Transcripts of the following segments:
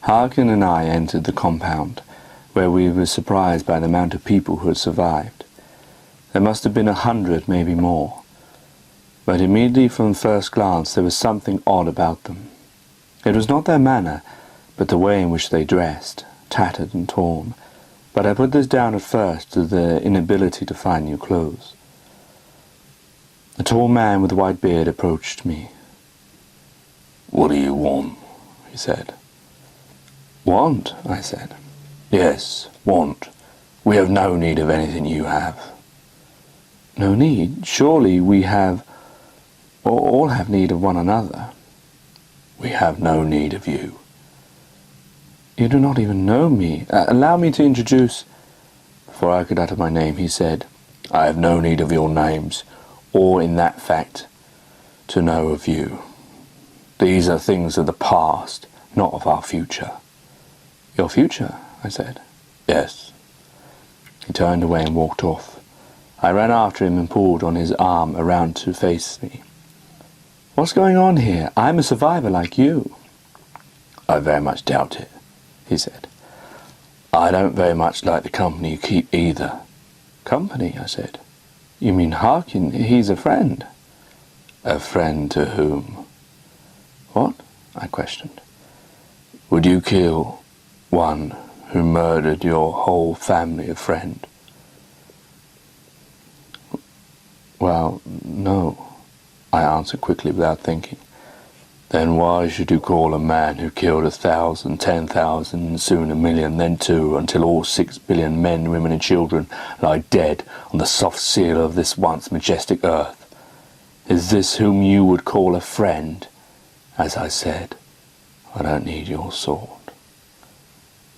Harkin and I entered the compound, where we were surprised by the amount of people who had survived. There must have been 100, maybe more. But immediately from first glance there was something odd about them. It was not their manner, but the way in which they dressed, tattered and torn. But I put this down at first to their inability to find new clothes. A tall man with a white beard approached me. "What do you want?" he said. "Want?" I said. "Yes, want. We have no need of anything you have." "No need? Surely we have, or all have need of one another." "We have no need of you." "You do not even know me. Allow me to introduce—" Before I could utter my name, he said, "I have no need of your names, or in that fact, to know of you. These are things of the past, not of our future." "Your future?" I said. "Yes." He turned away and walked off. I ran after him and pulled on his arm around to face me. "What's going on here? I'm a survivor like you." "I very much doubt it," he said. "I don't very much like the company you keep either." "Company?" I said. "You mean Harkin? He's a friend." "A friend to whom?" "What?" I questioned. "Would you kill one who murdered your whole family of friend?" "Well, no," I answered quickly without thinking. "Then why should you call a man who killed 1,000, 10,000, soon 1,000,000, then 2, until all 6 billion men, women and children lie dead on the soft seal of this once majestic earth? Is this whom you would call a friend? As I said, I don't need your sword."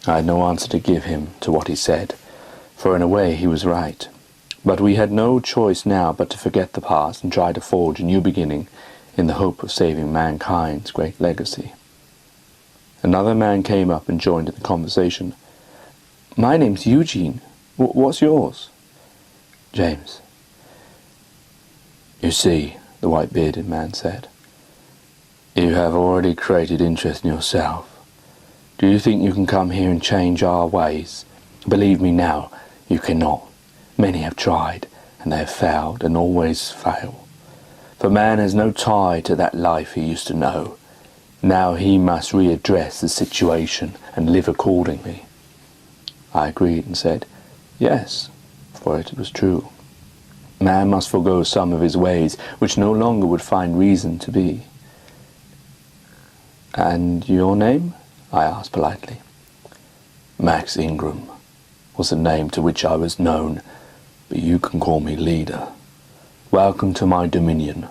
I had no answer to give him to what he said, for in a way he was right. But we had no choice now but to forget the past and try to forge a new beginning in the hope of saving mankind's great legacy. Another man came up and joined in the conversation. "My name's Eugene. What's yours?" "James." "You see," the white-bearded man said, "you have already created interest in yourself. Do you think you can come here and change our ways? Believe me now, you cannot. Many have tried, and they have failed, and always fail. For man has no tie to that life he used to know. Now he must readdress the situation and live accordingly." I agreed and said, "Yes," for it was true. Man must forego some of his ways which no longer would find reason to be. "And your name?" I asked politely. "Max Ingram was the name to which I was known, but you can call me Leader. Welcome to my dominion.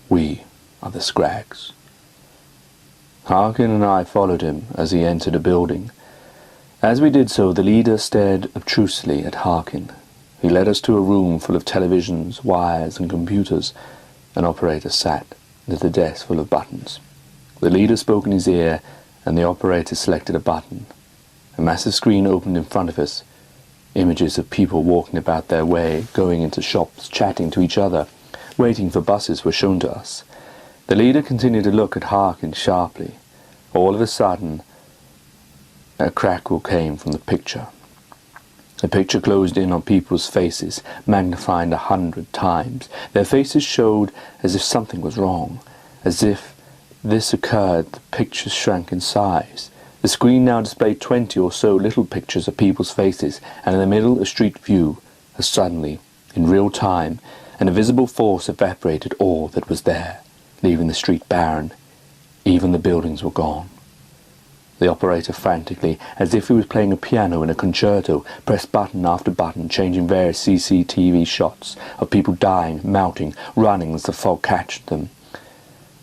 We are the Scrags." Harkin and I followed him as he entered a building. As we did so, the leader stared obtrusively at Harkin. He led us to a room full of televisions, wires and computers. An operator sat at a desk full of buttons. The leader spoke in his ear, and the operator selected a button. A massive screen opened in front of us. Images of people walking about their way, going into shops, chatting to each other, waiting for buses were shown to us. The leader continued to look at Harkin sharply. All of a sudden, a crackle came from the picture. The picture closed in on people's faces, magnified 100 times. Their faces showed as if something was wrong. As if this occurred, the pictures shrank in size. The screen now displayed 20 or so little pictures of people's faces, and in the middle a street view, as suddenly, in real time, an invisible force evaporated all that was there, leaving the street barren. Even the buildings were gone. The operator frantically, as if he was playing a piano in a concerto, pressed button after button, changing various CCTV shots of people dying, melting, running as the fog catched them.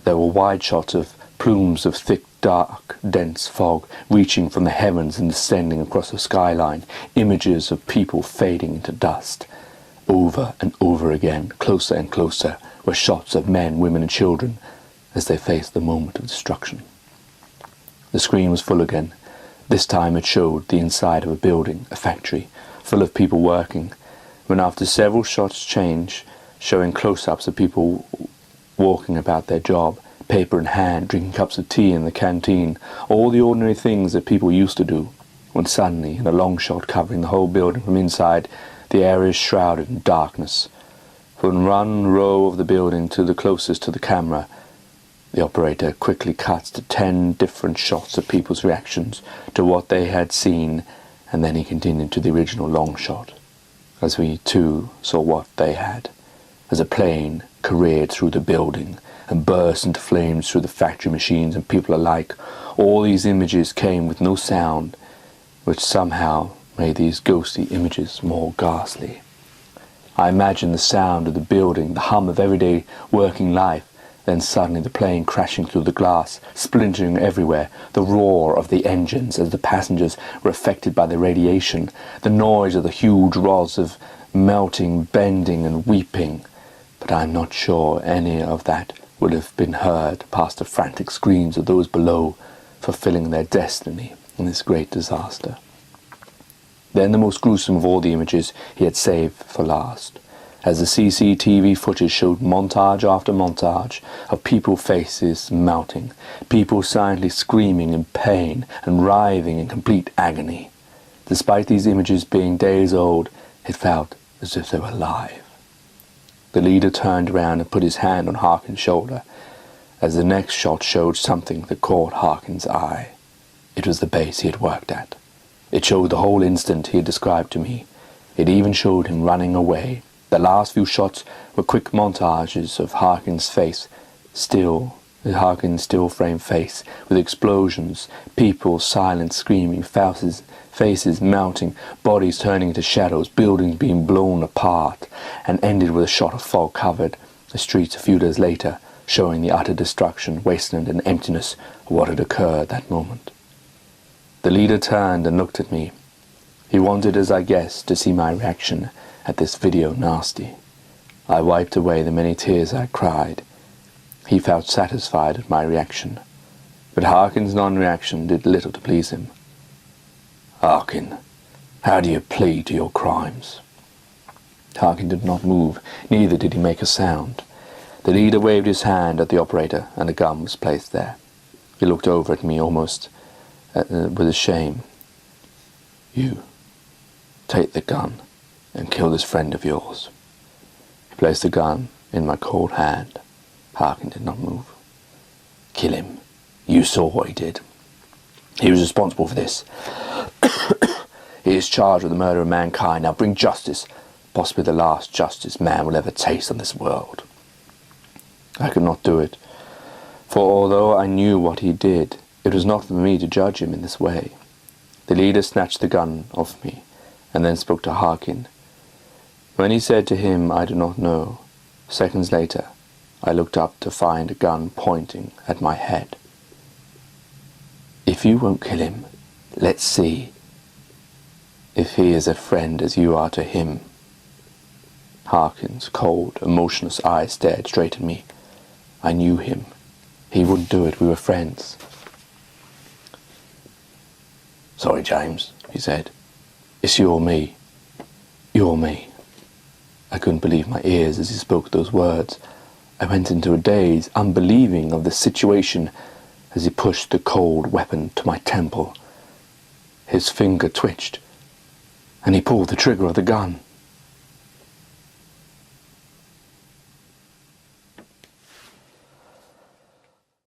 There were wide shots of plumes of thick, dark, dense fog reaching from the heavens and descending across the skyline, images of people fading into dust. Over and over again, closer and closer, were shots of men, women and children as they faced the moment of destruction. The screen was full again. This time it showed the inside of a building, a factory, full of people working, when after several shots changed, showing close-ups of people walking about their job, paper in hand, drinking cups of tea in the canteen, all the ordinary things that people used to do, when suddenly, in a long shot covering the whole building from inside, the area is shrouded in darkness. From one row of the building to the closest to the camera, the operator quickly cuts to 10 different shots of people's reactions to what they had seen, and then he continued to the original long shot, as we too saw what they had, as a plane careered through the building and burst into flames through the factory machines and people alike. All these images came with no sound, which somehow made these ghostly images more ghastly. I imagined the sound of the building, the hum of everyday working life, then suddenly the plane crashing through the glass, splintering everywhere, the roar of the engines as the passengers were affected by the radiation, the noise of the huge rods of melting, bending and weeping. But I am not sure any of that would have been heard past the frantic screams of those below, fulfilling their destiny in this great disaster. Then the most gruesome of all the images he had saved for last, as the CCTV footage showed montage after montage of people's faces melting, people silently screaming in pain and writhing in complete agony. Despite these images being days old, it felt as if they were alive. The leader turned around and put his hand on Harkin's shoulder, as the next shot showed something that caught Harkin's eye. It was the base he had worked at. It showed the whole instant he had described to me. It even showed him running away. The last few shots were quick montages of Harkin's still frame face, with explosions, people silent screaming, faces melting, bodies turning into shadows, buildings being blown apart, and ended with a shot of fog-covered the streets a few days later, showing the utter destruction, wasteland and emptiness of what had occurred that moment. The leader turned and looked at me. He wanted, as I guessed, to see my reaction at this video nasty. I wiped away the many tears I cried. He felt satisfied at my reaction, but Harkin's non-reaction did little to please him. "Harkin, how do you plead to your crimes?" Harkin did not move, neither did he make a sound. The leader waved his hand at the operator, and a gun was placed there. He looked over at me almost with a shame. "You, take the gun and kill this friend of yours." He placed the gun in my cold hand. Harkin did not move. "Kill him. You saw what he did. He was responsible for this. He is charged with the murder of mankind. Now bring justice, possibly the last justice man will ever taste on this world." I could not do it, for although I knew what he did, it was not for me to judge him in this way. The leader snatched the gun off me, and then spoke to Harkin. When he said to him, "I do not know," seconds later, I looked up to find a gun pointing at my head. "If you won't kill him, let's see if he is a friend as you are to him." Harkin's cold, emotionless eyes stared straight at me. I knew him. He wouldn't do it. We were friends. "Sorry, James," he said. "It's you or me. You or me." I couldn't believe my ears as he spoke those words. I went into a daze, unbelieving of the situation, as he pushed the cold weapon to my temple. His finger twitched, and he pulled the trigger of the gun.